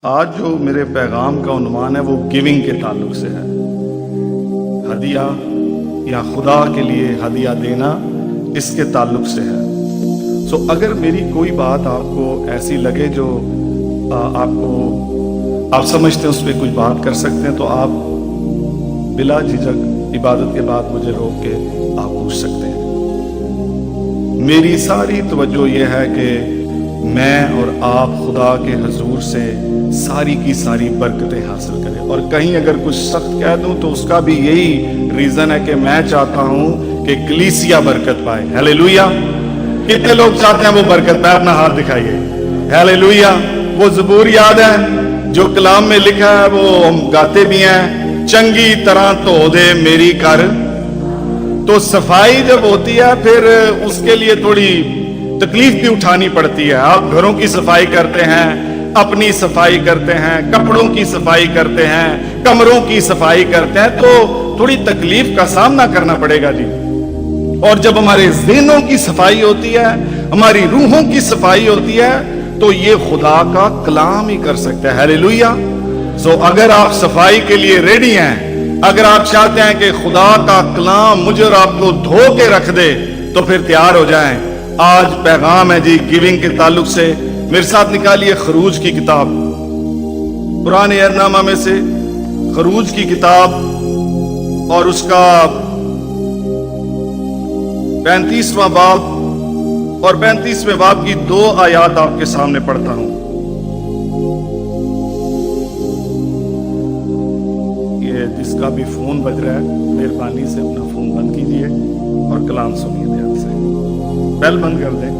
آج جو میرے پیغام کا عنوان ہے وہ گیونگ کے تعلق سے ہے. ہدیہ یا خدا کے لیے ہدیہ دینا اس کے تعلق سے ہے. اگر میری کوئی بات آپ کو ایسی لگے جو آپ سمجھتے ہیں اس پہ کچھ بات کر سکتے ہیں تو آپ بلا جھجک عبادت کے بعد مجھے روک کے آپ پوچھ سکتے ہیں. میری ساری توجہ یہ ہے کہ میں اور آپ خدا کے حضور سے ساری کی ساری برکتیں حاصل کریں. اور کہیں اگر کچھ سخت کہہ دوں تو اس کا بھی یہی ریزن ہے کہ میں چاہتا ہوں کہ کلیسیا برکت پائے. ہیلیلویا. کتنے لوگ چاہتے ہیں وہ برکت پائے؟ اپنا ہاتھ دکھائیے. ہیلیلویا. وہ زبور یاد ہے جو کلام میں لکھا ہے، وہ ہم گاتے بھی ہیں، چنگی طرح تو دے میری کر. تو صفائی جب ہوتی ہے پھر اس کے لیے تھوڑی تکلیف بھی اٹھانی پڑتی ہے. آپ گھروں کی صفائی کرتے ہیں، اپنی صفائی کرتے ہیں، کپڑوں کی صفائی کرتے ہیں، کمروں کی صفائی کرتے ہیں، تو تھوڑی تکلیف کا سامنا کرنا پڑے گا جی. اور جب ہمارے ذہنوں کی صفائی ہوتی ہے، ہماری روحوں کی صفائی ہوتی ہے، تو یہ خدا کا کلام ہی کر سکتا ہے. ہیلیلویا. اگر آپ صفائی کے لیے ریڈی ہیں، اگر آپ چاہتے ہیں کہ خدا کا کلام مجھے اور آپ کو دھو کے رکھ دے، تو پھر تیار ہو جائیں. آج پیغام ہے جی گیونگ کے تعلق سے. میرے ساتھ نکالیے خروج کی کتاب، پرانے عہد نامہ میں سے خروج کی کتاب، اور اس کا 35واں باب اور 35ویں باب کی 2 آیات آپ کے سامنے پڑھتا ہوں. یہ جس کا بھی فون بج رہا ہے مہربانی سے اپنا فون بند کیجیے اور کلام سنیے دھیان سے. بیل بند کر دیں.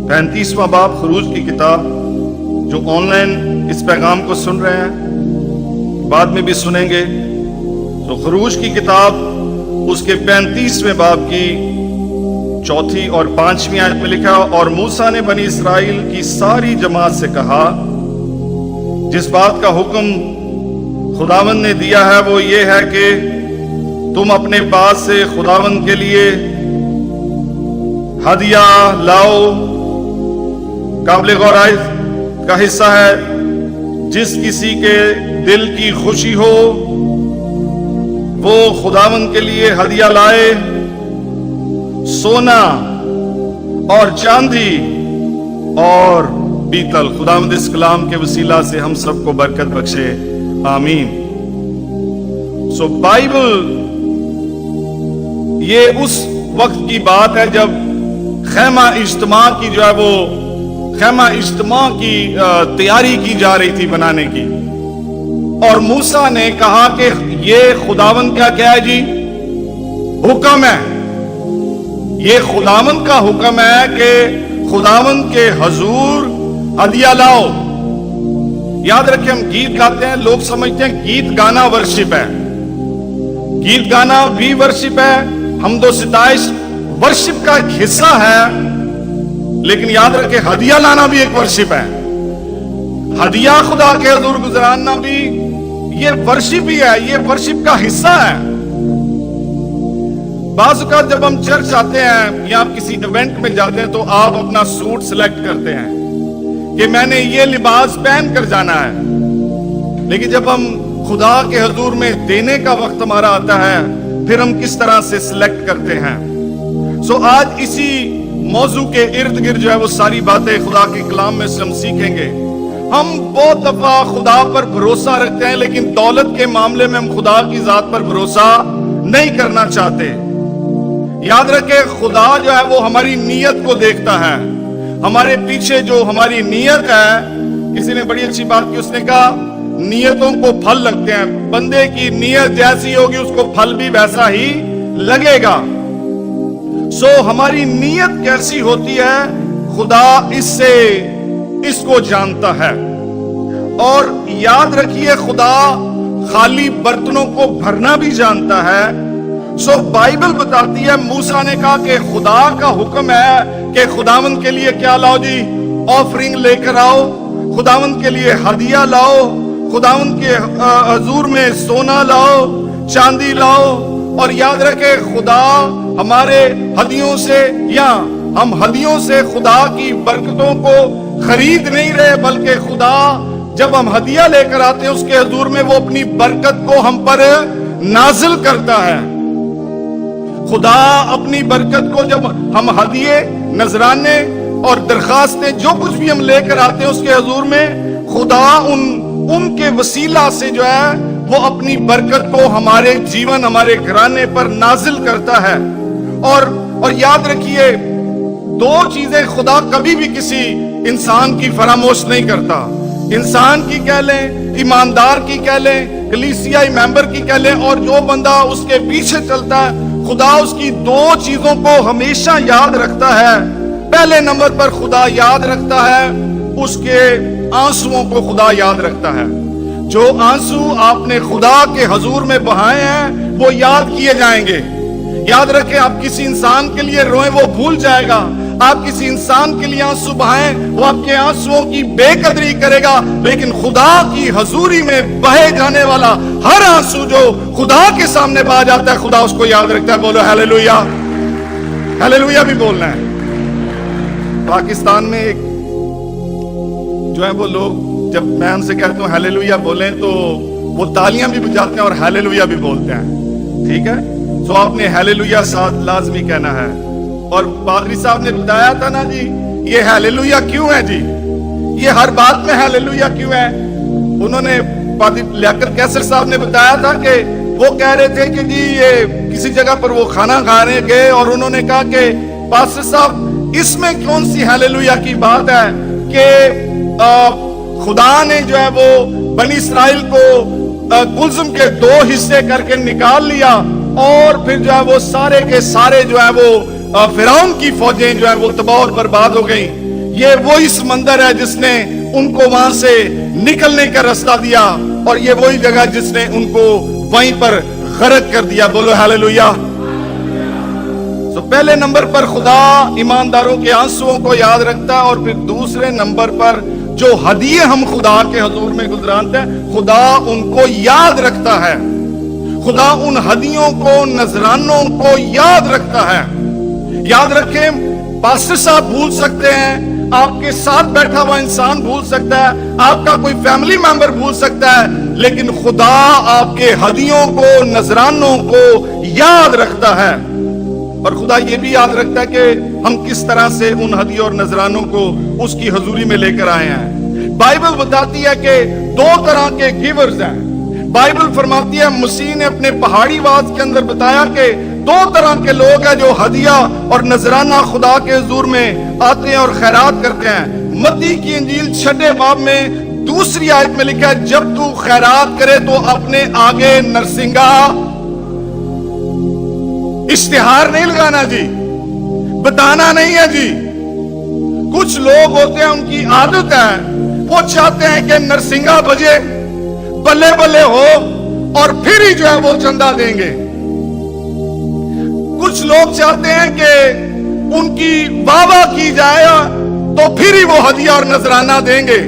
35واں باب خروج کی کتاب. جو آن لائن اس پیغام کو سن رہے ہیں، بعد میں بھی سنیں گے، تو خروج کی کتاب اس کے 35ویں باب کی 4 اور 5 آیت میں لکھا، اور موسیٰ نے بنی اسرائیل کی ساری جماعت سے کہا، جس بات کا حکم خداوند نے دیا ہے وہ یہ ہے کہ تم اپنے پاس سے خداوند کے لیے ہدیہ لاؤ. قابل غور کا حصہ ہے، جس کسی کے دل کی خوشی ہو وہ خداوند کے لیے ہدیہ لائے. سونا اور چاندی اور پیتل. خداوند اس کلام کے وسیلہ سے ہم سب کو برکت بخشے. آمین. بائبل یہ اس وقت کی بات ہے جب خیمہ اجتماع کی جو ہے وہ خیمہ اجتماع کی تیاری کی جا رہی تھی بنانے کی. اور موسیٰ نے کہا کہ یہ خداوند کا کیا ہے جی؟ حکم ہے. یہ خداوند کا حکم ہے کہ خداوند کے حضور ہدیہ لاؤ. یاد رکھیں، ہم گیت گاتے ہیں، لوگ سمجھتے ہیں گیت گانا ورشپ ہے. گیت گانا بھی ورشپ ہے، حمد و ستائش ورشپ کا ایک حصہ ہے، لیکن یاد رکھیں ہدیہ لانا بھی ایک ورشپ ہے. ہدیہ خدا کے حضور گزارنا بھی یہ ورشپ ہی ہے، یہ ورشپ کا حصہ ہے. بعض اوقات جب ہم چرچ آتے ہیں یا آپ کسی ایونٹ میں جاتے ہیں تو آپ اپنا سوٹ سلیکٹ کرتے ہیں کہ میں نے یہ لباس پہن کر جانا ہے، لیکن جب ہم خدا کے حضور میں دینے کا وقت ہمارا آتا ہے پھر ہم کس طرح سے سلیکٹ کرتے ہیں. آج اسی موضوع کے ارد گرد جو ہے وہ ساری باتیں خدا کے کلام میں سے ہم سیکھیں گے. ہم بہت دفعہ خدا پر بھروسہ رکھتے ہیں، لیکن دولت کے معاملے میں ہم خدا کی ذات پر بھروسہ نہیں کرنا چاہتے. یاد رکھیں خدا جو ہے وہ ہماری نیت کو دیکھتا ہے. ہمارے پیچھے جو ہماری نیت ہے، کسی نے بڑی اچھی بات کی، اس نے کہا نیتوں کو پھل لگتے ہیں. بندے کی نیت جیسی ہوگی اس کو پھل بھی ویسا ہی لگے گا. ہماری نیت کیسی ہوتی ہے خدا اس کو جانتا ہے. اور یاد رکھیے خدا خالی برتنوں کو بھرنا بھی جانتا ہے. بائبل بتاتی ہے موسیٰ نے کہا کہ خدا کا حکم ہے کہ خداوند کے لیے کیا لاؤ جی؟ آفرنگ لے کر آؤ. خداوند کے لیے ہدیہ لاؤ. خداوند کے حضور میں سونا لاؤ، چاندی لاؤ. اور یاد رکھے خدا ہمارے ہدیوں سے یا ہم ہدیوں سے خدا کی برکتوں کو خرید نہیں رہے، بلکہ خدا جب ہم ہدیہ لے کر آتے ہیں اس کے حضور میں، وہ اپنی برکت کو ہم پر نازل کرتا ہے۔ خدا اپنی برکت کو جب ہم ہدیے، نذرانے اور درخواستیں جو کچھ بھی ہم لے کر آتے ہیں اس کے حضور میں، خدا ان کے وسیلہ سے جو ہے وہ اپنی برکت کو ہمارے جیون، ہمارے گھرانے پر نازل کرتا ہے۔ اور یاد رکھیے، دو چیزیں خدا کبھی بھی کسی انسان کی فراموش نہیں کرتا۔ انسان کی کہہ لیں، ایماندار کی کہہ لیں، کلیسیائی ممبر کی کہہ لیں، اور جو بندہ اس کے پیچھے چلتا ہے، خدا اس کی دو چیزوں کو ہمیشہ یاد رکھتا ہے۔ پہلے نمبر پر خدا یاد رکھتا ہے اس کے آنسوؤں کو، خدا یاد رکھتا ہے۔ جو آنسو آپ نے خدا کے حضور میں بہائے ہیں وہ یاد کیے جائیں گے۔ یاد رکھیں، آپ کسی انسان کے لیے روئیں وہ بھول جائے گا، آپ کسی انسان کے لیے آنسو بہائیں وہ آپ کے آنسوؤں کی بے قدری کرے گا، لیکن خدا کی حضوری میں بہے جانے والا ہر آنسو جو خدا کے سامنے بہا جاتا ہے، خدا اس کو یاد رکھتا ہے۔ بولو ہیلیلویا، ہیلیلویا بھی بولنا ہے۔ پاکستان میں ایک جو ہے وہ لوگ، جب میں ان سے کہتا ہوں ہیلیلویا بولیں تو وہ تالیاں بھی بجاتے ہیں اور ہیلیلویا بھی بولتے ہیں، ٹھیک ہے؟ تو آپ نے ہیلیلویا ساتھ لازمی کہنا ہے۔ اور پادری صاحب نے بتایا تھا نا جی، یہ ہیلیلویا کیوں ہے جی، یہ ہر بات میں ہیلیلویا کیوں ہے؟ انہوں نے پادری لیاقت کیسر صاحب نے بتایا تھا کہ وہ کہہ رہے تھے کہ جی یہ کسی جگہ پر وہ کھانا کھانے گئے اور انہوں نے کہا کہ پاسٹر صاحب اس میں کون سی ہیلیلویا کی بات ہے کہ خدا نے جو ہے وہ بنی اسرائیل کو کلزم کے 2 حصے کر کے نکال لیا، اور پھر جو ہے وہ سارے کے سارے جو ہے وہ فرعون کی فوجیں جو ہے وہ تباہ اور برباد ہو گئیں۔ یہ وہی سمندر ہے جس نے ان کو وہاں سے نکلنے کا راستہ دیا، اور یہ وہی جگہ جس نے ان کو وہیں پر غرق کر دیا۔ بولو ہیلیلویا۔ تو پہلے نمبر پر خدا ایمانداروں کے آنسوؤں کو یاد رکھتا ہے، اور پھر دوسرے نمبر پر جو ہدیے ہم خدا کے حضور میں گزرانتے ہیں، خدا ان کو یاد رکھتا ہے۔ خدا ان ہدیوں کو، نذرانوں کو یاد رکھتا ہے۔ یاد رکھیں، پاسٹر صاحب بھول سکتے ہیں، آپ کے ساتھ بیٹھا ہوا انسان بھول سکتا ہے، آپ کا کوئی فیملی ممبر بھول سکتا ہے، لیکن خدا آپ کے ہدیوں کو، نذرانوں کو یاد رکھتا ہے۔ اور خدا یہ بھی یاد رکھتا ہے کہ ہم کس طرح سے ان ہدیوں اور نذرانوں کو اس کی حضوری میں لے کر آئے ہیں۔ بائبل بتاتی ہے کہ 2 طرح کے گیورز ہیں۔ بائبل فرماتی ہے، مسیح نے اپنے پہاڑی واز کے اندر بتایا کہ 2 طرح کے لوگ ہیں جو ہدیہ اور نذرانہ خدا کے حضور میں آتے ہیں اور خیرات کرتے ہیں۔ متی کی انجیل 6 باب میں 2 آیت میں لکھا ہے، جب تو خیرات کرے تو اپنے آگے نرسنگا، اشتہار نہیں لگانا جی، بتانا نہیں ہے جی۔ کچھ لوگ ہوتے ہیں، ان کی عادت ہے، وہ چاہتے ہیں کہ نرسنگا بجے، بلے بلے ہو، اور پھر ہی جو ہے وہ چندہ دیں گے۔ کچھ لوگ چاہتے ہیں کہ ان کی واہ واہ کی جائے تو پھر ہی وہ ہدیہ اور نذرانہ دیں گے۔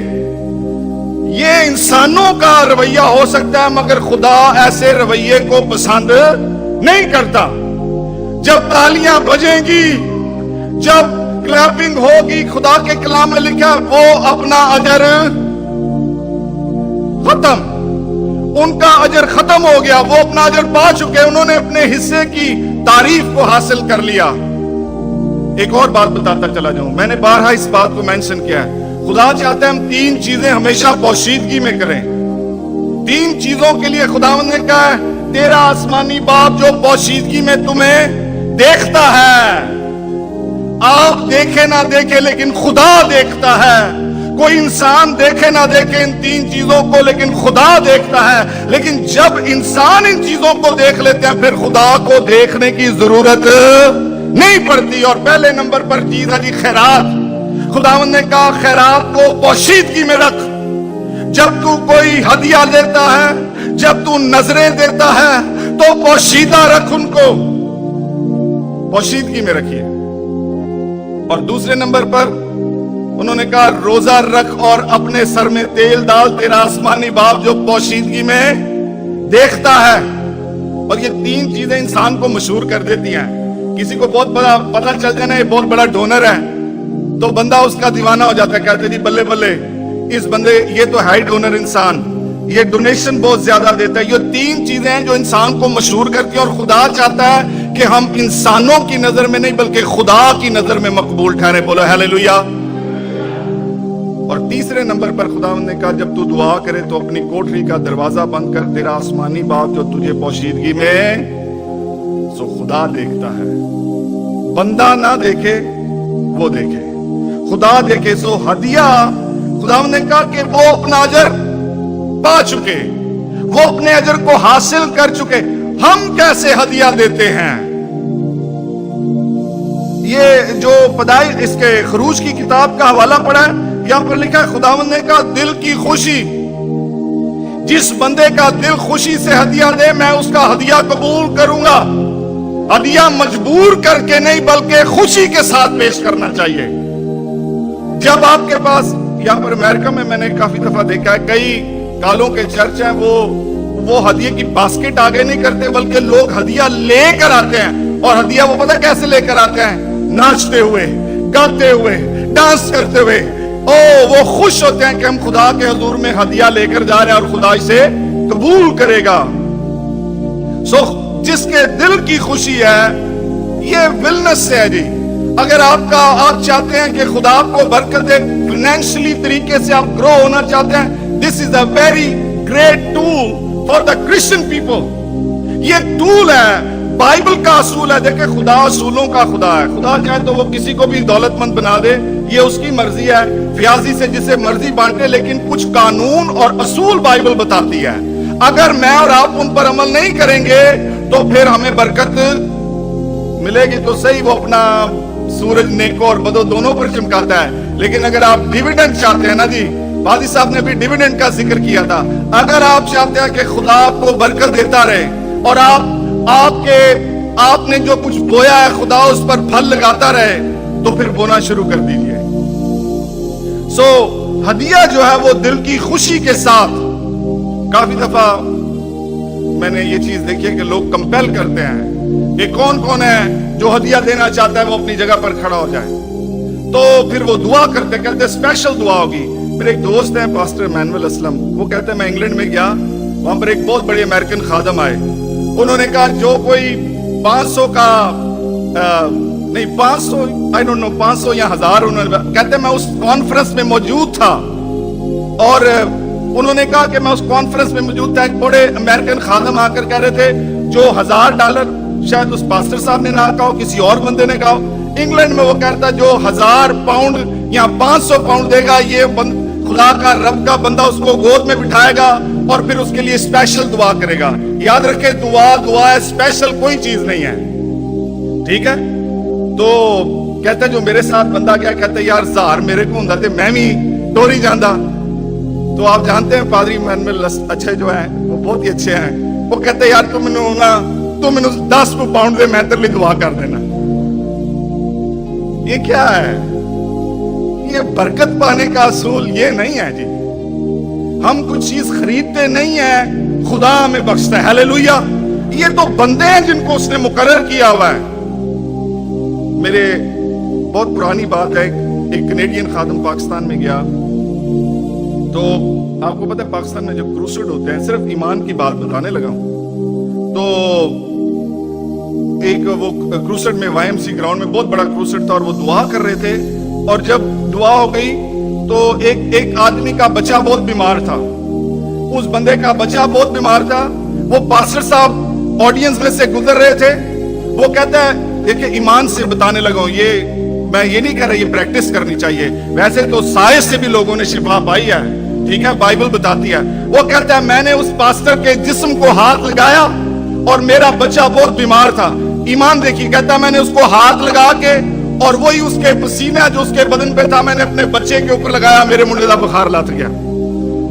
یہ انسانوں کا رویہ ہو سکتا ہے، مگر خدا ایسے رویے کو پسند نہیں کرتا۔ جب تالیاں بجیں گی، جب کلیپنگ ہوگی، خدا کے کلام میں لکھا وہ اپنا اجر ختم، ان کا اجر ختم ہو گیا، وہ اپنا اجر پا چکے، انہوں نے اپنے حصے کی تعریف کو حاصل کر لیا۔ ایک اور بات بتاتا چلا جاؤں، میں نے بارہا اس بات کو مینشن کیا ہے، خدا چاہتا ہے ہم 3 چیزیں ہمیشہ پوشیدگی میں کریں۔ 3 چیزوں کے لیے خداوند نے کہا ہے، تیرا آسمانی باپ جو پوشیدگی میں تمہیں دیکھتا ہے۔ آپ دیکھے نہ دیکھے لیکن خدا دیکھتا ہے۔ کوئی انسان دیکھے نہ دیکھے ان 3 چیزوں کو، لیکن خدا دیکھتا ہے۔ لیکن جب انسان ان چیزوں کو دیکھ لیتے ہیں، پھر خدا کو دیکھنے کی ضرورت نہیں پڑتی۔ اور پہلے نمبر پر چیز ہے جی خیرات۔ خداوند نے کہا خیرات کو پوشیدگی میں رکھ۔ جب تو کوئی ہدیہ دیتا ہے، جب تو نظریں دیتا ہے، تو پوشیدہ رکھ، ان کو پوشیدگی میں رکھیے۔ اور دوسرے نمبر پر انہوں نے کہا روزہ رکھ اور اپنے سر میں تیل ڈال، تیرا آسمانی باپ جو پوشیدگی میں دیکھتا ہے۔ اور یہ 3 چیزیں انسان کو مشہور کر دیتی ہیں۔ کسی کو بہت بڑا پتہ چل جائے نا یہ بہت بڑا ڈونر ہے، تو بندہ اس کا دیوانہ ہو جاتا ہے، کہتے جی بلے بلے اس بندے یہ تو ہے ڈونر انسان, یہ ڈونیشن بہت زیادہ دیتا ہے. یہ 3 چیزیں ہیں جو انسان کو مشہور کرتی ہیں, اور خدا چاہتا ہے کہ ہم انسانوں کی نظر میں نہیں بلکہ خدا کی نظر میں مقبول ٹھہرے. بولو ہیلیلویا. اور تیسرے نمبر پر خداوند نے کہا جب تو دعا کرے تو اپنی کوٹری کا دروازہ بند کر, تیرا آسمانی باپ جو تجھے پوشیدگی میں سو خدا دیکھتا ہے. بندہ نہ دیکھے وہ دیکھے, خدا دیکھے. سو ہدیہ خداوند نے کہا کہ وہ اپنا اجر پا چکے, وہ اپنے اجر کو حاصل کر چکے. ہم کیسے ہدیہ دیتے ہیں؟ یہ جو اس کے خروج کی کتاب کا حوالہ پڑھا ہے, یہاں پر لکھا ہے خداوند نے کہا دل کی خوشی, جس بندے کا دل خوشی سے ہدیہ دے میں اس کا ہدیہ قبول کروں گا. ہدیہ مجبور کر کے نہیں بلکہ خوشی کے ساتھ پیش کرنا چاہیے. جب آپ کے پاس, یہاں پر امریکہ میں نے کافی دفعہ دیکھا ہے, کئی کالوں کے چرچ ہیں وہ ہدیے کی باسکٹ آگے نہیں کرتے بلکہ لوگ ہدیہ لے کر آتے ہیں. اور ہدیہ وہ پتہ کیسے لے کر آتے ہیں؟ ناچتے ہوئے, گاتے ہوئے, ڈانس کرتے ہوئے. وہ خوش ہوتے ہیں کہ ہم خدا کے حضور میں ہدیہ لے کر جا رہے ہیں اور خدا اسے قبول کرے گا. جس کے دل کی خوشی ہے یہ ولنس سے ہے جی. اگر آپ چاہتے ہیں کہ خدا آپ کو برکت دے, فائنینشلی طریقے سے آپ گرو ہونا چاہتے ہیں, this is a very great tool for the Christian people. یہ ٹول ہے, بائبل کا اصول ہے. دیکھیں خدا اصولوں کا خدا ہے. خدا چاہے تو وہ کسی کو بھی دولت مند بنا دے, یہ اس کی مرضی ہے. فیاضی سے جسے مرضی بانٹے, لیکن کچھ قانون اور اصول بائبل بتاتی ہے. اگر میں اور آپ ان پر عمل نہیں کریں گے تو پھر ہمیں برکت ملے گی تو صحیح, وہ اپنا سورج نیکو اور بدو دونوں پر چمکاتا ہے. لیکن اگر آپ ڈیویڈنڈ چاہتے ہیں نا جی, قاضی صاحب نے بھی ڈیویڈنڈ کا ذکر کیا تھا. اگر آپ چاہتے ہیں کہ خدا آپ کو برکت دیتا رہے اور آپ نے جو کچھ بویا ہے خدا اس پر پھل لگاتا رہے, تو پھر بونا شروع کر دیجئے. ہدیہ جو ہے وہ دل کی خوشی کے ساتھ. کافی دفعہ میں نے یہ چیز دیکھی ہے کہ لوگ کمپیل کرتے ہیں کہ کون ہے جو ہدیہ دینا چاہتا ہے وہ اپنی جگہ پر کھڑا ہو جائے. تو پھر وہ دعا کہتے اسپیشل دعا ہوگی. میرے ایک دوست ہیں پاسٹر مینول اسلم, وہ کہتے ہیں میں انگلینڈ میں گیا, وہاں پر ایک بہت بڑے امریکن خادم آئے. انہوں نے کہا جو کوئی 500 کا نہیں 500 یا 1000, کہتے میں اس کانفرنس میں موجود تھا. اور انہوں نے کہا کہ میں اس کانفرنس میں موجود تھا. ایک بڑے امریکن خادم آ کر کہہ رہے تھے جو $1000 شاید اس پاسٹر صاحب نے نہ کہا, کسی اور بندے نے کہا. انگلینڈ میں وہ کہتا جو 1000 پاؤنڈ یا 500 پاؤنڈ دے گا, یہ خدا کا رب کا بندہ اس کو گود میں بٹھائے گا اور پھر اس کے لیے اسپیشل دعا کرے گا. یاد رکھے دعا ہے, اسپیشل کوئی چیز نہیں ہے. ٹھیک ہے. تو کہتا جو میرے ساتھ بندہ کیا کہتا ہے, یار 1000 میرے کو ہوں تے میں بھی ٹوری جاندہ. تو آپ جانتے ہیں پادری مینول اچھے جو ہیں وہ بہت ہی اچھے ہیں. وہ کہتے یار تو میں 10 پاؤنڈ دے, میں تیرے لیے دعا کر دینا. یہ کیا ہے؟ یہ برکت پانے کا اصول یہ نہیں ہے جی. ہم کچھ چیز خریدتے نہیں ہیں, خدا ہمیں بخشتا ہے. ہیلیلویا. یہ تو بندے ہیں جن کو اس نے مقرر کیا ہوا ہے. میرے بہت پرانی بات ہے, ایک کینیڈین خادم پاکستان میں گیا. تو آپ کو پتہ ہے پاکستان میں جب کروسڈ ہوتے ہیں, صرف ایمان کی بات بتانے لگا ہوں, تو ایک وہ کروسڈ میں YMC گراؤنڈ میں بہت بڑا کروسڈ تھا اور وہ دعا کر رہے تھے. اور جب دعا ہو گئی تو ایک آدمی کا بچہ بہت بیمار تھا. اس بندے کا بچہ بہت بیمار تھا. وہ پاسٹر صاحب آڈینس میں سے گزر رہے تھے. وہ کہتا ہے دیکھیں ایمان سے بتانے لگا ہوں, میں یہ نہیں کہہ رہا یہ پریکٹس کرنی چاہیے, ویسے تو سائے سے بھی لوگوں نے شفا پائی ہے. ٹھیک ہے, بائبل بتاتی ہے. وہ کہتا ہے میں نے اس پاسٹر کے جسم کو ہاتھ لگایا اور میرا بچہ بہت بیمار تھا. ایمان دیکھی, کہتا میں نے اس کو ہاتھ لگا کے اور وہی اس کے پسینہ جو اس کے بدن پہ تھا میں نے اپنے بچے کے اوپر لگایا, میرے منڈے کا بخار لات گیا.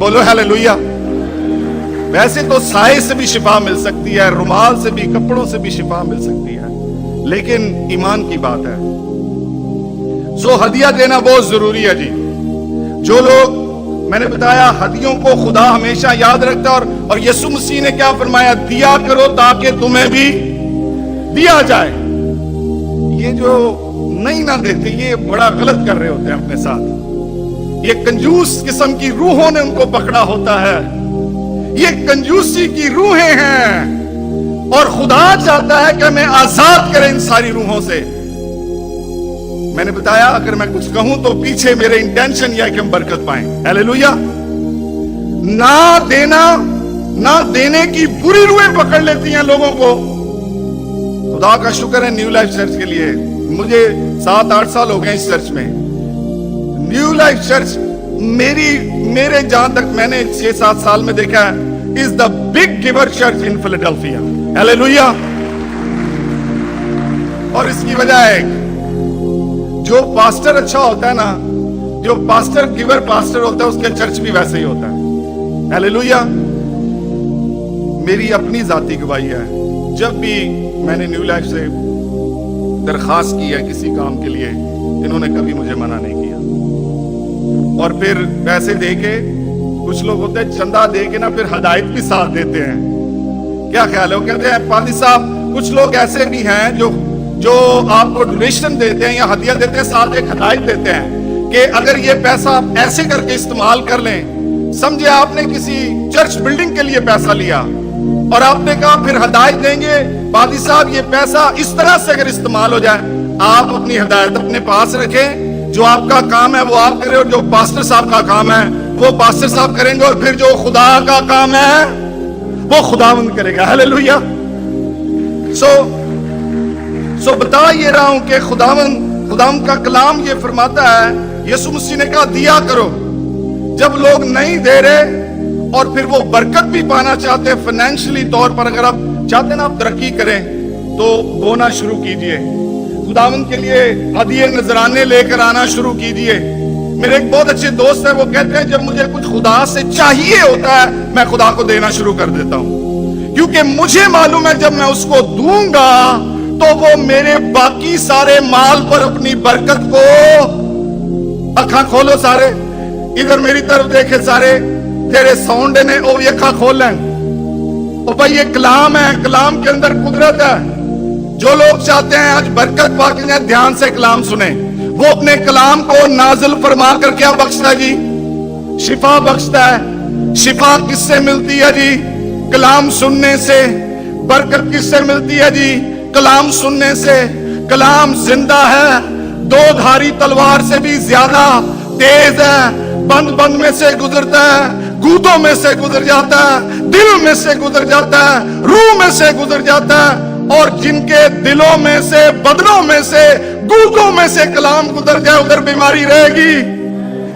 بولو ہیلیلویا. ویسے تو سائے سے بھی شفا مل سکتی ہے, رومال سے بھی, کپڑوں سے بھی شفا مل سکتی ہے, لیکن ایمان کی بات ہے. ہدیہ دینا بہت ضروری ہے جی. جو لوگ, میں نے بتایا ہدیوں کو خدا ہمیشہ یاد رکھتا ہے. اور یسوع مسیح نے کیا فرمایا, دیا کرو تاکہ تمہیں بھی دیا جائے. یہ جو نہیں نہ دیتے یہ بڑا غلط کر رہے ہوتے ہیں اپنے ساتھ. یہ کنجوس قسم کی روحوں نے ان کو پکڑا ہوتا ہے. یہ کنجوسی کی روحیں ہیں اور خدا چاہتا ہے کہ ہمیں آزاد کرے ان ساری روحوں سے. میں نے بتایا اگر میں کچھ کہوں تو پیچھے میرے انٹینشن یہ ہے کہ ہم برکت پائیں. ہیلیلویا. نہ دینے کی بری روحیں پکڑ لیتی ہیں لوگوں کو. خدا کا شکر ہے نیو لائف چرچ کے لیے مجھے 7-8 سال ہو گئے اس چرچ میں. نیو لائف چرچ میرے جہاں تک میں نے 6-7 سال میں دیکھا ہے is the big giver church in Philadelphia. Hallelujah. اور اس کی وجہ ہے جو پاسٹر اچھا ہوتا ہے نا, جو پاسٹر گیور پاسٹر ہوتا ہے اس کے چرچ بھی ویسے ہی ہوتا ہے. ہیلیلویا. میری اپنی ذاتی گواہی ہے, جب بھی میں نے نیو لائف سے درخواست کی ہے کسی کام کے لیے انہوں نے کبھی مجھے منع نہیں کیا. اور پھر پیسے دے کے کچھ لوگ ہوتے ہیں چندہ دے کے نا پھر ہدایت بھی ساتھ دیتے ہیں. کیا خیال ہے؟ وہ کہتے ہیں پادری صاحب کچھ لوگ ایسے بھی ہیں جو آپ کو ڈونیشن دیتے ہیں یا ہدیہ دیتے ہیں, ساتھ ایک ہدایت دیتے ہیں کہ اگر یہ پیسہ آپ ایسے کر کے استعمال کر لیں. سمجھے آپ نے کسی چرچ بلڈنگ کے لیے پیسہ لیا اور آپ نے کہا پھر ہدایت دیں گے پادری صاحب یہ پیسہ اس طرح سے اگر استعمال ہو جائے, آپ اپنی ہدایت اپنے پاس رکھیں. جو آپ کا کام ہے وہ آپ کریں اور جو پاسٹر صاحب کا کام ہے وہ پاسٹر صاحب کریں گے, اور پھر جو خدا کا کام ہے وہ خداوند کرے گا. ہیلیلویا. سو بتا یہ رہا ہوں کہ خداوند کا کلام یہ فرماتا ہے, یسوع مسیح نے کہا دیا کرو. جب لوگ نہیں دے رہے اور پھر وہ برکت بھی پانا چاہتے ہیں فائنینشلی طور پر, اگر آپ چاہتے ہیں نا آپ ترقی کریں تو بونا شروع کیجئے, خداوند کے لیے ہدیے نذرانے لے کر آنا شروع کیجئے. میرے ایک بہت اچھے دوست ہیں, وہ کہتے ہیں جب مجھے کچھ خدا سے چاہیے ہوتا ہے میں خدا کو دینا شروع کر دیتا ہوں, کیونکہ مجھے معلوم ہے جب میں اس کو دوں گا تو وہ میرے باقی سارے مال پر اپنی برکت کو. اکھاں کھولو سارے, ادھر میری طرف دیکھے سارے, تیرے ساؤنڈ نے او یہ اکھاں کھول لیں. او بھائی یہ کلام ہے, کلام کے اندر قدرت ہے. جو لوگ چاہتے ہیں آج برکت پا کے دھیان سے کلام سنیں. وہ اپنے کلام کو نازل فرما کر کیا بخشتا ہے جی؟ شفا بخشتا ہے. شفا کس سے ملتی ہے جی؟ کلام سننے سے. برکت کس سے ملتی ہے جی؟ کلام سننے سے. کلام زندہ ہے, دو دھاری تلوار سے بھی زیادہ تیز ہے, بند میں سے گزرتا ہے, گودوں میں سے گزر جاتا ہے, دل میں سے گزر جاتا ہے, روح میں سے گزر جاتا ہے. اور جن کے دلوں میں سے, بدنوں میں سے, گودوں میں سے کلام گزر جائے ادھر بیماری رہے گی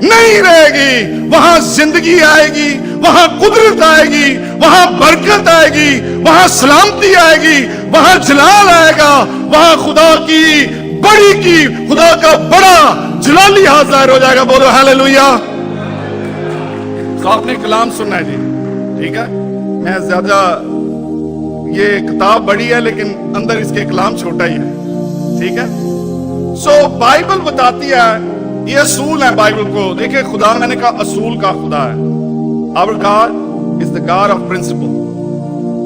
نہیں رہے گی. وہاں زندگی آئے گی, وہاں قدرت آئے گی, وہاں برکت آئے گی, وہاں سلامتی آئے گی, وہاں جلال آئے گا, وہاں خدا کا بڑا جلالی ہاتھ ظاہر ہو جائے گا. بولو ہیلیلویا. تو آپ نے کلام سننا ہے جی, ٹھیک ہے. میں زیادہ یہ کتاب بڑی ہے لیکن اندر اس کے کلام چھوٹا ہی ہے, ٹھیک ہے. سو بائبل بتاتی ہے, یہ اصول ہے بائبل کو. دیکھیں خدا, میں نے کہا اصول کا خدا ہے. Our God is the God of principle.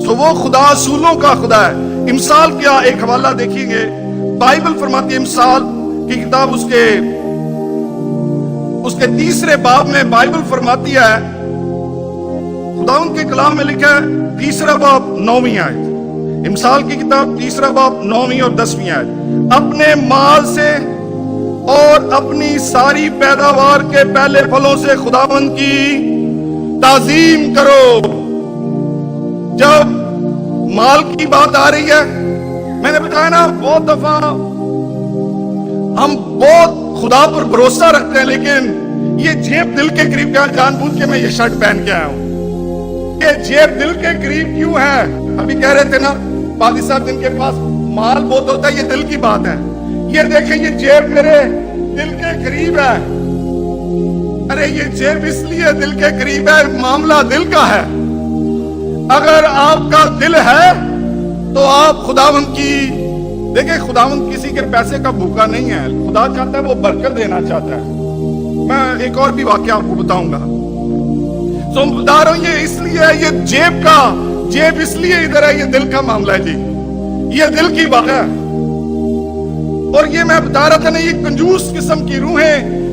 سو وہ خدا اصولوں کا خدا ہے. امثال کیا ایک حوالہ دیکھیں گے, بائبل فرماتی ہے امثال کی کتاب اس کے 3 باب میں بائبل فرماتی ہے, خدا ان کے کلام میں لکھا ہے 3 باب 9ویں آیت. امثال کی کتاب 3 باب 9ویں اور 10ویں آیت. اپنے مال سے اور اپنی ساری پیداوار کے پہلے پھلوں سے خداوند کی تعظیم کرو. جب مال کی بات آ رہی ہے, میں نے بتایا نا بہت دفعہ ہم بہت خدا پر بھروسہ رکھتے ہیں لیکن یہ جیب دل کے قریب کیا, جان بوجھ کے میں یہ شرٹ پہن کے آیا ہوں. یہ جیب دل کے قریب کیوں ہے؟ ابھی کہہ رہے تھے نا پادری صاحب جن کے پاس مال بہت ہوتا ہے, یہ دل کی بات ہے. یہ دیکھیں یہ جیب میرے دل کے قریب ہے. ارے یہ جیب اس لیے دل کے قریب ہے, معاملہ دل کا ہے. اگر آپ کا دل ہے تو آپ خداوند کی, دیکھیں خداوند کسی کے پیسے کا بھوکا نہیں ہے. خدا چاہتا ہے وہ برکت دینا چاہتا ہے. میں ایک اور بھی واقعہ آپ کو بتاؤں گا. تو بتا رہا ہوں یہ اس لیے ہے, یہ جیب اس لیے ادھر ہے, یہ دل کا معاملہ ہے جی, یہ دل کی بات ہے. اور یہ میں بتا رہا تھا نا, یہ کنجوس قسم کی روحیں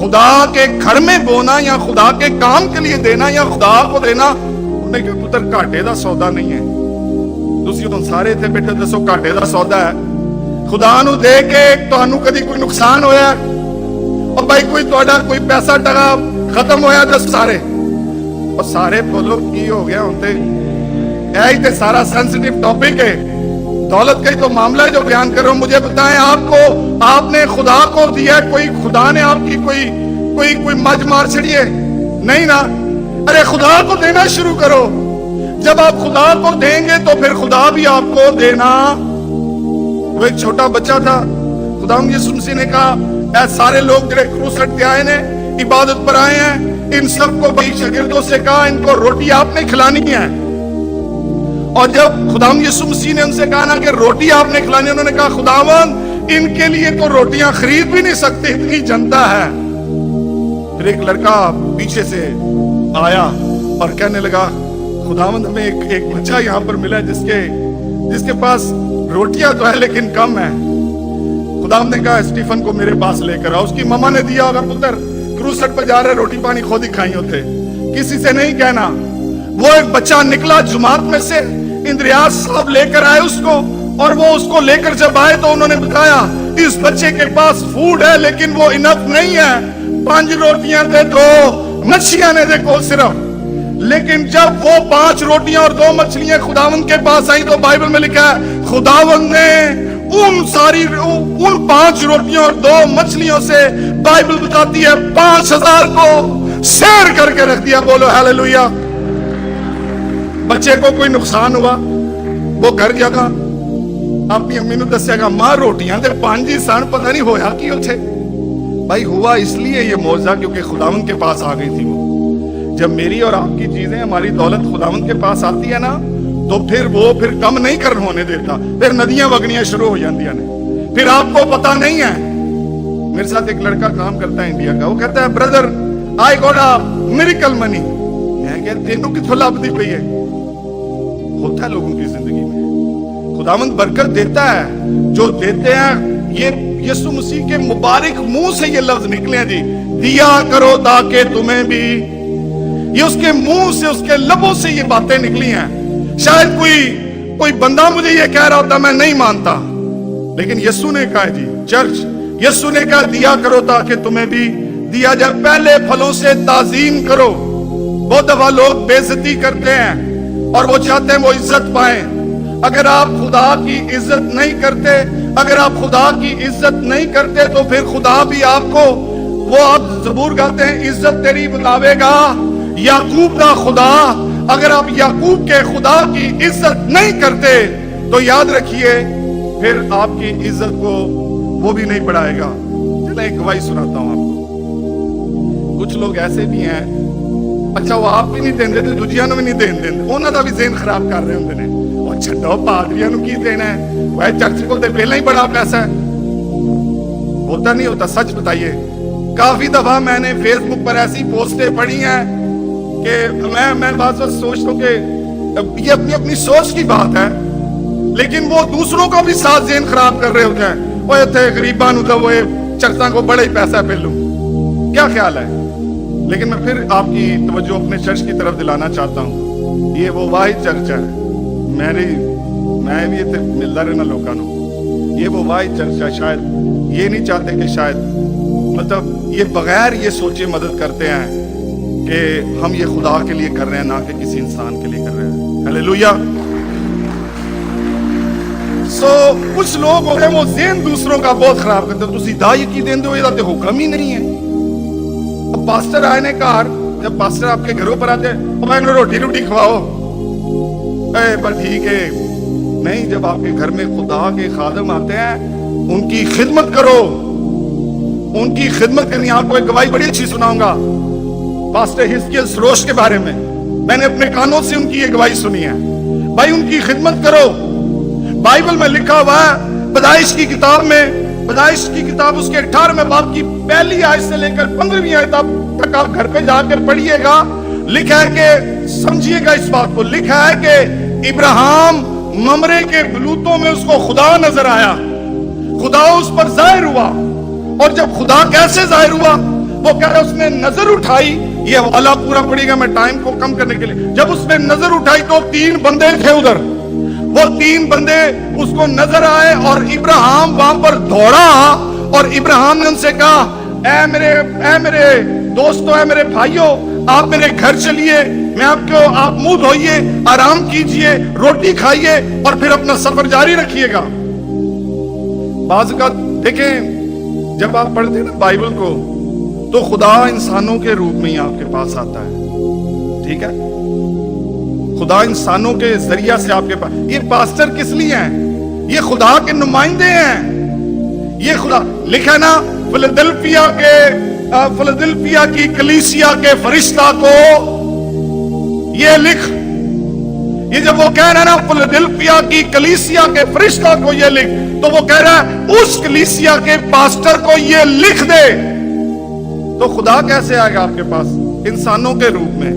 خدا کے گھر میں بونا یا خدا کے کام کے لیے دینا یا خدا کو دینا انہیں کہ پتر گھاٹے دا سودا نہیں ہے. تسی ہن سارے تے بیٹھے دسو گھاٹے دا سودا ہے خدا نو دے کے تانوں کدی کوئی نقصان ہویا اور بھائی کوئی تہاڈا کوئی پیسہ ٹکا ختم ہویا دس سارے اور سارے بولو کی ہو گیا ہن تے یہی تے سارا سینسٹیو ٹاپک ہے. دولت کا ہی تو معاملہ ہے جو بیان کر رہا ہوں. مجھے بتائیں آپ نے خدا کو دیا کوئی خدا نے آپ کی کوئی مجھ مار چھڑی ہے نہیں نا. ارے خدا کو دینا شروع کرو. جب آپ خدا کو دیں گے تو پھر خدا بھی آپ کو دینا. وہ ایک چھوٹا بچہ تھا خداوند یسوع مسیح نے کہا اے سارے لوگ جڑے کروسٹ پہ آئے ہیں عبادت پر آئے ہیں ان سب کو بھائی شاگردوں سے کہا ان کو روٹی آپ نے کھلانی ہے. اور جب خداوند یسوع مسیح نے ان سے کہا نا کہ روٹی آپ نے کھلانی انہوں نے کہا خداوند ان کے لیے تو روٹیاں خرید بھی نہیں سکتے اتنی جنتا ہے. پھر ایک لڑکا پیچھے سے آیا اور کہنے لگا خداوند ہمیں ایک بچہ یہاں پر ملا جس کے پاس روٹیاں تو ہے لیکن کم ہے. خداوند نے کہا اسٹیفن کو میرے پاس لے کر آؤ. اس کی ماما نے دیا اگر پتر کروسٹ پہ جا رہے روٹی پانی خود ہی کھائی ہوتے کسی سے نہیں کہنا. وہ ایک بچہ نکلا جماعت میں سے اندریاس صاحب لے کر آئے اس کو اور وہ اس کو لے کر جب آئے تو انہوں نے بتایا اس بچے کے پاس فوڈ ہے لیکن وہ انف نہیں ہے. 5 روٹیاں دے 2 مچھلیاں نے دیکھو صرف. لیکن جب وہ 5 روٹیاں اور 2 مچھلیاں خداوند کے پاس آئیں تو بائبل میں لکھا ہے خداوند نے ان 5 روٹیوں اور 2 مچھلیوں سے بائبل بتاتی ہے 5000 کو سیر کر کے رکھ دیا. بولو ہیلیلویا. بچے کو کوئی نقصان ہوا وہ گھر گیا گا اپنی امی نے دسیا گا ماں روٹیاں دے 5 ہی سن پتہ نہیں ہویا کی ہوتے. بھائی ہوا اس لیے یہ معجزہ کیونکہ خداوند کے پاس آ گئی تھی. وہ جب میری اور آپ کی چیزیں ہماری دولت خداوند کے پاس آتی ہے نا تو پھر کم نہیں کرنے ہونے دیتا. پھر ندیاں وگنیاں شروع ہو جاندیاں نے. پھر آپ کو پتہ نہیں ہے. میرے ساتھ ایک لڑکا کام کرتا ہے انڈیا کا. وہ کہتا ہے brother I got a miracle money. میں کہتا تینوں کتھوں لبدی پئی ہے. ہوتا ہے لوگوں کی زندگی میں خداوند برکت دیتا ہے. جو دیتے ہیں یہ یسوع مسیح کے مبارک منہ سے یہ لفظ نکلے ہیں جی دیا کرو تاکہ تمہیں بھی. یہ اس کے منہ سے اس کے لبوں سے یہ باتیں نکلی ہیں. شاید کوئی بندہ مجھے یہ کہہ رہا ہوتا میں نہیں مانتا لیکن یسوع نے کہا جی چرچ یسوع نے کہا دیا کرو تاکہ تمہیں بھی دیا جائے. پہلے پھلوں سے تعظیم کرو. بہت دفعہ لوگ بے عزتی کرتے ہیں اور وہ چاہتے ہیں وہ عزت پائیں. اگر آپ خدا کی عزت نہیں کرتے اگر آپ خدا کی عزت نہیں کرتے تو پھر خدا بھی آپ کو وہ آپ زبور گاتے ہیں عزت تیری بتاوے گا یعقوب کا خدا. اگر آپ یعقوب کے خدا کی عزت نہیں کرتے تو یاد رکھیے پھر آپ کی عزت کو وہ بھی نہیں بڑھائے گا. چلیں ایک گواہی سناتا ہوں آپ کو. کچھ لوگ ایسے بھی ہیں اچھا وہ آپ بھی نہیں دین دیتے دوجیاں نو بھی نہیں دین دیندے انہاں دا بھی ذہن خراب کر رہے ہوندے نے. او چھڈو پادریاں نو کی دینا ہے وہ چرچ کو تے پہلا ہی بڑا پیسہ ہے. ہوتا نہیں ہوتا سچ بتائیے. کافی دفعہ میں نے فیس بک پر ایسی پوسٹیں پڑھی ہیں کہ میں بعض وقت سوچتا ہوں کہ یہ اپنی سوچ کی بات ہے لیکن وہ دوسروں کو بھی ساتھ ذہن خراب کر رہے ہوتے ہیں. وہ اتنے غریباں نو تو وہ چرچاں کو بڑے ہی پیسہ پہ لوں. کیا خیال ہے؟ لیکن میں پھر آپ کی توجہ اپنے چرچ کی طرف دلانا چاہتا ہوں. یہ وہ واحد چرچ ہے. میں بھی ملتا رہنا لوگوں کو. یہ وہ واحد چرچ ہے. شاید یہ نہیں چاہتے کہ شاید مطلب یہ بغیر یہ سوچے مدد کرتے ہیں کہ ہم یہ خدا کے لیے کر رہے ہیں نہ کہ کسی انسان کے لیے کر رہے ہیں. ہلیلویا. کچھ لوگ ہوتے ہیں وہ ذہن دوسروں کا بہت خراب کرتے ہیں. تسی دا یقین دین دو یہ تو حکم ہی نہیں ہے. اب پاسٹر آئے نے کہا جب پاسٹر آپ کے گھروں پر آتے ہیں میں روٹی کھواؤ پر ٹھیک ہے نہیں. جب آپ کے گھر میں خدا کے خادم آتے ہیں ان کی خدمت کرو. ان کی خدمت کرنی. آپ کو ایک گواہی بڑی اچھی سناؤں گا پاسٹر حزقیل سروش کے بارے میں نے اپنے کانوں سے ان کی یہ گواہی سنی ہے. بھائی ان کی خدمت کرو. بائبل میں لکھا ہوا ہے پیدائش کی کتاب اس کے 18ویں باب کی پہلی آیت سے لے کر 15ویں آیت تک آپ گھر پہ جا کر پڑھیے گا. لکھا ہے کہ سمجھیے گا اس بات کو. لکھا ہے کہ ابراہیم ممرے کے بلوتوں میں اس کو خدا نظر آیا. خدا اس پر ظاہر ہوا. اور جب خدا کیسے ظاہر ہوا وہ کہہ رہا اس نے نظر اٹھائی, یہ حوالہ پورا پڑے گا میں ٹائم کو کم کرنے کے لیے. جب اس نے نظر اٹھائی تو 3 بندے تھے ادھر, وہ 3 بندے اس کو نظر آئے اور ابراہیم وہاں پر دوڑا اور ابراہیم نے ان سے کہا اے میرے دوستو, اے میرے بھائیو, آپ میرے گھر چلیے, میں آپ منہ دھوئیے, آرام کیجئے, روٹی کھائیے اور پھر اپنا سفر جاری رکھیے گا. بعض کا دیکھیں جب آپ پڑھتے ہیں نا بائبل کو تو خدا انسانوں کے روپ میں ہی آپ کے پاس آتا ہے, ٹھیک ہے, خدا انسانوں کے ذریعہ سے آپ کے پاس. یہ پاسٹر کس لیے ہیں؟ یہ خدا کے نمائندے ہیں. یہ خدا لکھا نا فلادلفیا کی کلیسیا کے فرشتہ کو یہ لکھ, یہ جب وہ کہہ رہا ہے نا فلادلفیا کی کلیسیا کے فرشتہ کو یہ لکھ, تو وہ کہہ رہا ہے اس کلیسیا کے پاسٹر کو یہ لکھ دے. تو خدا کیسے آئے گا آپ کے پاس؟ انسانوں کے روپ میں,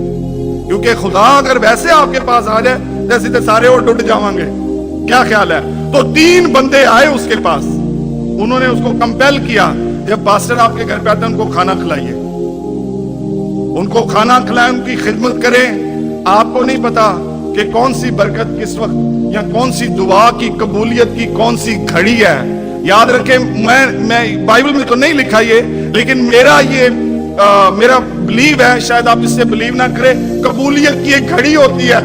کیونکہ خدا اگر ویسے آپ کے پاس آ جائے جیسے تو سارے اور ڈٹ جاؤں گے. کیا خیال ہے؟ تو 3 بندے آئے اس کے پاس, انہوں نے اس کو کمپیل کیا, جب پاسٹر آپ کے گھر پہ آتے ہیں ان کو کھانا کھلائیے, ان کو کھانا کھلائیں, ان کی خدمت کریں. آپ کو نہیں پتا کہ کون سی برکت کس وقت یا کون سی دعا کی قبولیت کی کون سی گھڑی ہے. یاد رکھیں, میں بائبل میں تو نہیں لکھا یہ, لیکن میرا بلیو ہے, شاید آپ اس سے بلیو نہ کریں, قبولیت کی ایک گھڑی ہوتی ہے,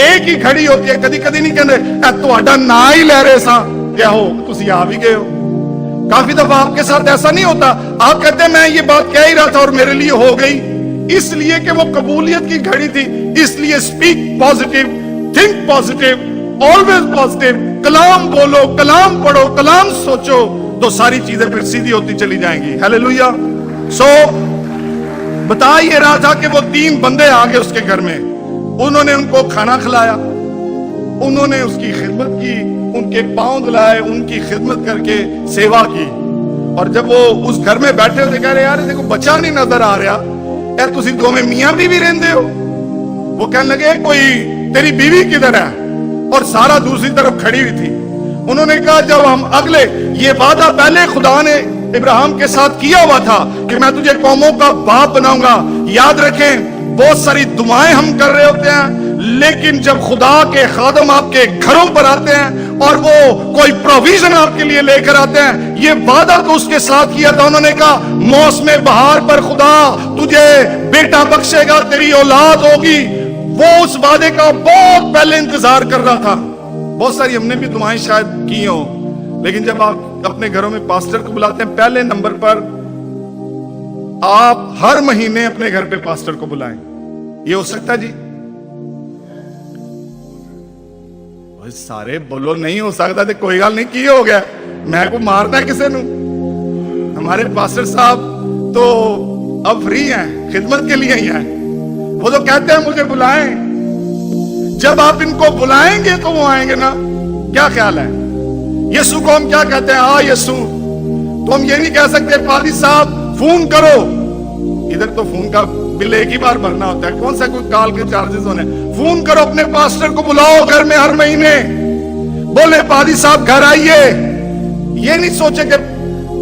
ایک ہی گھڑی ہوتی ہے. کدی نہیں کہتے تہاڈا نا ہی لے رہے سا کیا ہو تسی آ بھی گئے ہو. کافی دفعہ آپ کے ساتھ ایسا نہیں ہوتا, آپ کہتے ہیں میں یہ بات کہہ ہی رہا تھا اور میرے لیے ہو گئی, اس لیے کہ وہ قبولیت کی گھڑی تھی. اس لیے speak positive, think positive, always positive, کلام بولو, کلام پڑھو, کلام سوچو, تو ساری چیزیں پھر سیدھی ہوتی چلی جائیں گی. ہیلیلویا. سو بتا یہ رہا تھا کہ وہ 3 بندے آ گئے اس کے گھر میں, انہوں نے ان کو کھانا کھلایا, انہوں نے اس کی خدمت کی, ان کے پاؤں دھلائے, ان کی خدمت کر کے سیوا کی. اور جب وہ اس گھر میں بیٹھے ہوتے کہہ رہے یار دیکھو بچہ نہیں نظر آ رہا, یار تسی دو میں میاں بیوی رہندے ہو. وہ کہنے لگے کوئی تیری بیوی کدھر ہے, اور سارا دوسری طرف کھڑی ہوئی تھی. انہوں نے کہا جب ہم یہ وعدہ پہلے خدا نے ابراہیم کے ساتھ کیا ہوا تھا کہ میں تجھے قوموں کا باپ بناؤں گا. یاد رکھیں بہت ساری دعائیں ہم کر رہے ہوتے ہیں, لیکن جب خدا کے خادم آپ کے گھروں پر آتے ہیں اور وہ کوئی پروویژن آپ کے لیے لے کر آتے ہیں, یہ وعدہ تو اس کے ساتھ کیا تھا. انہوں نے کہا موسم بہار پر خدا تجھے بیٹا بخشے گا, تیری اولاد ہوگی. وہ اس وعدے کا بہت پہلے انتظار کر رہا تھا. بہت ساری ہم نے بھی دعائیں شاید کی ہوں, لیکن جب آپ اپنے گھروں میں پاسٹر کو بلاتے ہیں, پہلے نمبر پر آپ ہر مہینے اپنے گھر پہ پاسٹر کو بلائیں. یہ ہو سکتا ہے جی؟ سارے بولو نہیں ہو سکتا. تو کوئی گل نہیں, کی ہو گیا, میں کو مارنا ہے کسے نو. ہمارے پاسٹر صاحب تو اب فری ہیں, خدمت کے لیے ہی ہیں. وہ تو کہتے ہیں مجھے بلائیں, جب آپ ان کو بلائیں گے تو وہ آئیں گے نا. کیا خیال ہے؟ یسوع کو ہم کیا کہتے ہیں؟ آ یسوع. تو ہم یہ نہیں کہہ سکتے پادری صاحب فون کرو, ادھر تو فون کا بل ایک ہی بار بھرنا ہوتا ہے, کون سا کوئی کال کے چارجز ہونے. فون کرو, اپنے پاسٹر کو بلاؤ گھر میں ہر مہینے, بولے پادری صاحب گھر آئیے. یہ نہیں سوچے کہ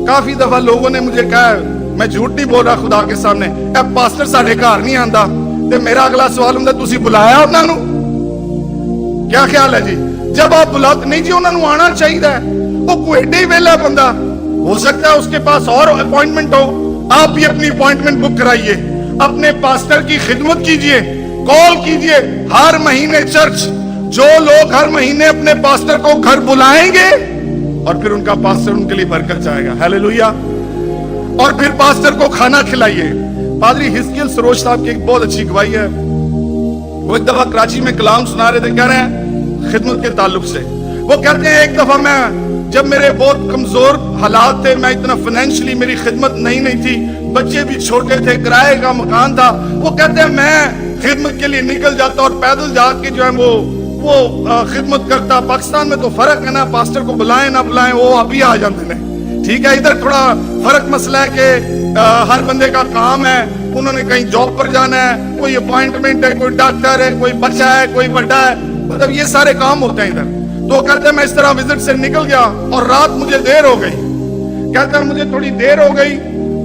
کافی دفعہ لوگوں نے مجھے کہا, میں جھوٹ نہیں بول رہا خدا کے سامنے, اے پاسٹر ساڈے گھر نہیں آندا. تے میرا اگلا سوال ہوندا تسی بلایا انہاں نو؟ کیا خیال ہے جی؟ جب آپ بلاتے نہیں جی, انہاں نو آنا چاہیے. وہ کوئی ایڈے ہی ویلا بندہ ہو سکتا ہے اس کے پاس اور اپوائنٹمنٹ ہو, آپ بھی اپنی اپوائنٹمنٹ بک کرائیے, اپنے پاسٹر کی خدمت کیجئے, کال کیجئے ہر مہینے چرچ. جو لوگ ہر مہینے اپنے پاسٹر کو گھر بلائیں گے اور پھر ان کا پاسٹر ان کے لیے برکت چاہے گا. ہیلیلویا. اور پھر پاسٹر کو کھانا کھلائیے. پادری حزقیل سروش صاحب کی ایک بہت اچھی گواہی ہے. وہ ایک دفعہ کراچی میں کلام سنا رہے تھے, کہہ رہے ہیں خدمت کے تعلق سے. وہ کہتے ہیں ایک دفعہ میں جب میرے بہت کمزور حالات تھے, میں اتنا فائنینشلی میری خدمت نہیں تھی, بچے بھی چھوٹے تھے, کرائے کا مکان تھا. وہ کہتے ہیں میں خدمت کے لیے نکل جاتا اور پیدل جا کے جو ہے وہ خدمت کرتا. پاکستان میں تو فرق ہے نا, پاسٹر کو بلائیں نہ بلائیں وہ آپ ہی آ جاتے ہیں. ٹھیک ہے, ادھر تھوڑا فرق مسئلہ ہے کہ ہر بندے کا کام ہے, انہوں نے کہیں جاب پر جانا ہے, کوئی اپوائنٹمنٹ ہے, کوئی ڈاکٹر ہے, کوئی بچہ ہے, کوئی بڑا ہے, مطلب یہ سارے کام ہوتے ہیں ادھر. تو کہتے ہیں میں اس طرح وزٹ سے نکل گیا اور رات مجھے دیر ہو گئی. کہتے ہیں مجھے تھوڑی دیر ہو گئی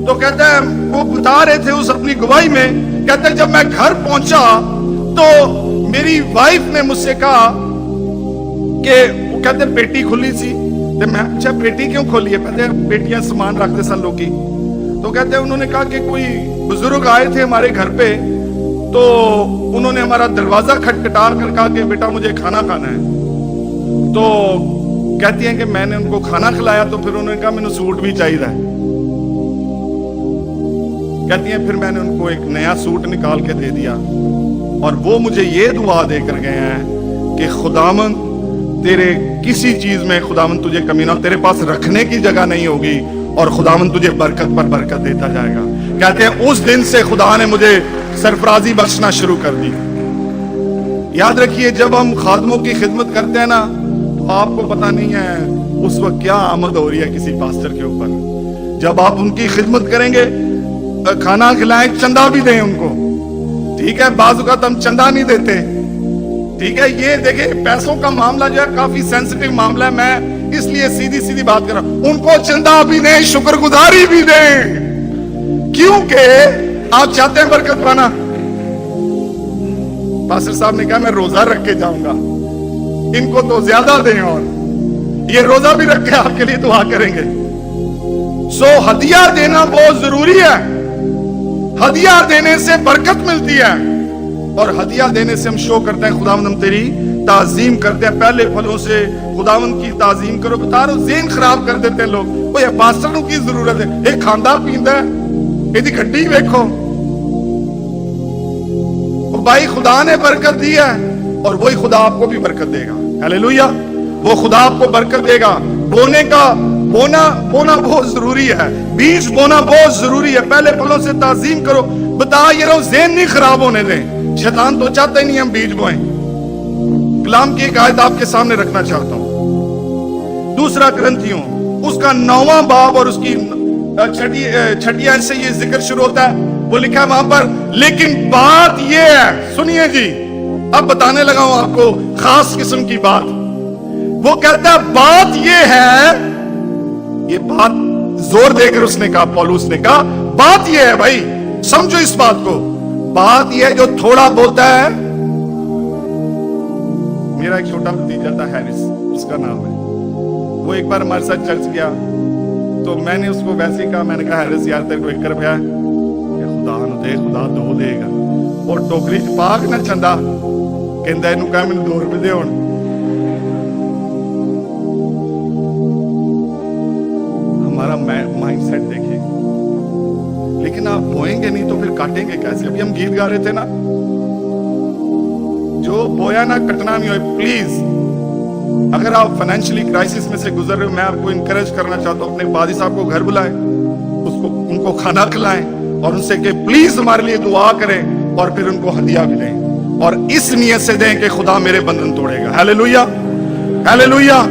تو کہتا ہے وہ بتا رہے تھے اس اپنی گواہی میں، کہتا ہے جب میں گھر پہنچا تو میری وائف نے مجھ سے کہا کہ وہ کہتے ہیں پیٹی کھلی سی، تو میں اچھا پیٹی کیوں کھولی ہے؟ کہتے ہیں پیٹیاں سامان رکھتے سن لوگ کی، تو کہتے ہیں انہوں نے کہا کہ کوئی بزرگ آئے تھے ہمارے گھر پہ، تو انہوں نے ہمارا دروازہ کھٹکھٹا کر کہا کہ بیٹا مجھے کھانا کھانا ہے، تو کہتی ہیں کہ میں نے ان کو کھانا کھلایا، تو پھر انہوں نے کہا مجھے سوٹ بھی چاہیے ہے، کہتی ہیں پھر میں نے ان کو ایک نیا سوٹ نکال کے دے دیا، اور وہ مجھے یہ دعا دے کر گئے ہیں کہ خداوند تیرے کسی چیز میں خداوند تجھے کمی نہ، تیرے پاس رکھنے کی جگہ نہیں ہوگی، اور خداوند تجھے برکت پر برکت دیتا جائے گا۔ کہتے ہیں اس دن سے خدا نے مجھے سرفرازی بخشنا شروع کر دی۔ یاد رکھیے جب ہم خادموں کی خدمت کرتے ہیں نا، تو آپ کو پتہ نہیں ہے اس وقت کیا آمد ہو رہی ہے کسی پاسٹر کے اوپر۔ جب آپ ان کی خدمت کریں گے، کھانا کھلائیں، چندہ بھی دیں ان کو، ٹھیک ہے؟ بعض اوقات ہم چندہ نہیں دیتے، ٹھیک ہے؟ یہ دیکھیں پیسوں کا معاملہ جو ہے کافی سینسٹیو معاملہ ہے، میں اس لیے سیدھی بات کر رہا ہوں، ان کو چندہ بھی دیں، شکر گزاری بھی دیں، کیونکہ آپ چاہتے ہیں برکت پانا۔ پاسٹر صاحب نے کہا میں روزہ رکھ کے جاؤں گا، ان کو تو زیادہ دیں، اور یہ روزہ بھی رکھ کے آپ کے لیے دعا کریں گے۔ سو ہدیہ دینا بہت ضروری ہے، ہدیہ دینے سے برکت ملتی ہے، اور ہدیہ دینے سے ہم شو کرتے ہیں خداوند ہم تیری تعظیم کرتے ہیں، پہلے پھلوں سے خداوند کی تعظیم کرو۔ بتا رہا ہوں ذہن خراب کر دیتے ہیں لوگ، وہ یہ پاسٹروں کی ضرورت ہے، ایک کھاندا پیندا ہے، ایدی گھٹی ویکھو، بھائی خدا نے برکت دی ہے، اور وہی خدا آپ کو بھی برکت دے گا۔ ہیلیلویا! وہ خدا آپ کو برکت دے گا۔ بونا بہت ضروری ہے، بیج بونا بہت ضروری ہے، پہلے پھلوں سے تعظیم کرو۔ بتا یہ رہو ذہن نہیں خراب ہونے دیں، شیطان تو چاہتا ہی نہیں ہم بیج بوئیں۔ کلام کی ایک آیت آپ کے سامنے رکھنا چاہتا ہوں، دوسرا کرنتھیوں اس کا 9واں باب اور اس کی چھٹی آیت سے یہ ذکر شروع ہوتا ہے۔ وہ لکھا ہے وہاں پر، لیکن بات یہ ہے، سنیے جی، اب بتانے لگا ہوں آپ کو خاص قسم کی بات۔ وہ کہتا ہے بات یہ ہے، یہ بات زور دے کر اس نے کہا، پولوس نے کہا بات یہ ہے، بھائی سمجھو اس بات کو، بات یہ ہے جو تھوڑا بولتا ہے۔ میرا ایک چھوٹا بھتیجا تھا ہیرس، اس کا نام ہے، وہ ایک بار ہمارے ساتھ چرچ گیا، تو میں نے اس کو ویسے ہی کہا، میں نے کہا ہیرس یار تیرے کو 1 روپیہ ہے؟ خدا نہ دے، خدا 2 دے گا، اور ٹوکری چ پا کے نہ چندا کہندا اینو کہا مینوں 2 روپے دے ہن۔ ہمارا مائنڈ سیٹ دیکھیں، لیکن آپ بوئیں گے نہیں تو پھر کاٹیں گے کیسے؟ ابھی ہم گیت گا رہے تھے نا، جو بویا نہ کٹنا نہیں ہوئے۔ پلیز اگر آپ فائنینشلی کرائسس میں سے گزر رہے ہو، میں آپ کو انکریج کرنا چاہتا ہوں، اپنے قاضی صاحب کو گھر بلائیں، ان کو کھانا کھلائیں، اور ان سے کہ پلیز ہمارے لیے دعا کریں، اور پھر ان کو ہدیہ بھی دیں، اور اس نیت سے دیں کہ خدا میرے بندھن توڑے گا۔ ہیلیلویا! ہیلیلویا!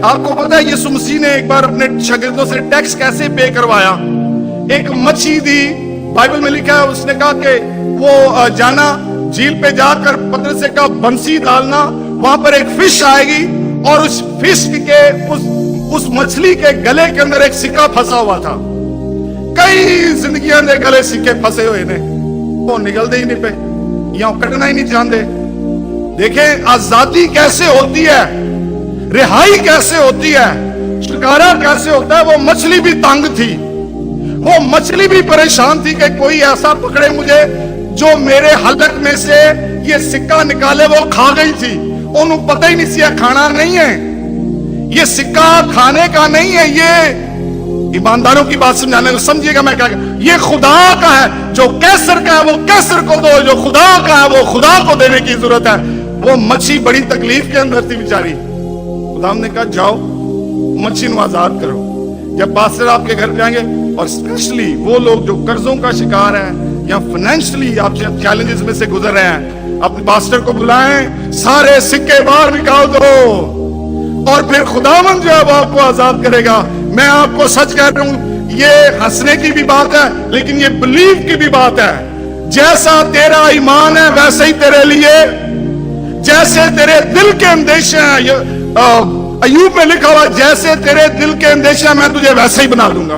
آپ کو پتا ہے یسوع مسیح نے ایک بار اپنے شاگردوں سے ٹیکس کیسے پے کروایا؟ ایک مچھی دی، بائبل میں لکھا ہے، اس نے کہا کہ وہ جانا جھیل پہ جا کر پترس سے کہا بنسی ڈالنا، وہاں پر ایک فش آئے گی، اور اس فش کے اس مچھلی کے گلے کے اندر ایک سکہ پھنسا ہوا تھا۔ کئی زندگیاں دے گلے سکے پھنسے ہوئے نے، وہ نکل دے ہی نہیں پہ، یا کٹنا ہی نہیں چاہتے۔ دیکھیں آزادی کیسے ہوتی ہے، رہائی کیسے ہوتی ہے، چھٹکارا کیسے ہوتا ہے۔ وہ مچھلی بھی تنگ تھی، وہ مچھلی بھی پریشان تھی کہ کوئی ایسا پکڑے مجھے جو میرے حلق میں سے یہ سکہ نکالے۔ وہ کھا گئی تھی، انہوں پتہ ہی نہیں سی کھانا نہیں ہے، یہ سکہ کھانے کا نہیں ہے، یہ ایمانداروں کی بات سمجھانے کو سمجھیے گا میں کیا کہ یہ خدا کا ہے، جو کیسر کا ہے وہ کیسر کو دو، جو خدا کا ہے وہ خدا کو دینے کی ضرورت ہے۔ وہ مچھی بڑی تکلیف کے اندر تھی بیچاری، خدا نے کہا جاؤ مچھی نو آزاد کرو۔ جب پاسٹر آپ کے گھر پہ آئیں گے، اور اسپیشلی وہ لوگ جو قرضوں کا شکار ہیں یا فائنینشلی آپ چیلنجز میں سے گزر رہے ہیں، اپنے پاسٹر کو بلائیں، سارے سکے باہر نکال دو، اور پھر خداوند جو ہے وہ آپ کو آزاد کرے گا۔ میں آپ کو سچ کہہ رہا ہوں، یہ ہنسنے کی بھی بات ہے لیکن یہ بلیو کی بھی بات ہے۔ جیسا تیرا ایمان ہے ویسے ہی تیرے لیے، جیسے تیرے دل کے اندیشے ہیں، ایوب میں لکھا ہوا جیسے تیرے دل کے اندیشے ہیں میں تجھے ویسے ہی بنا دوں گا۔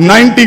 90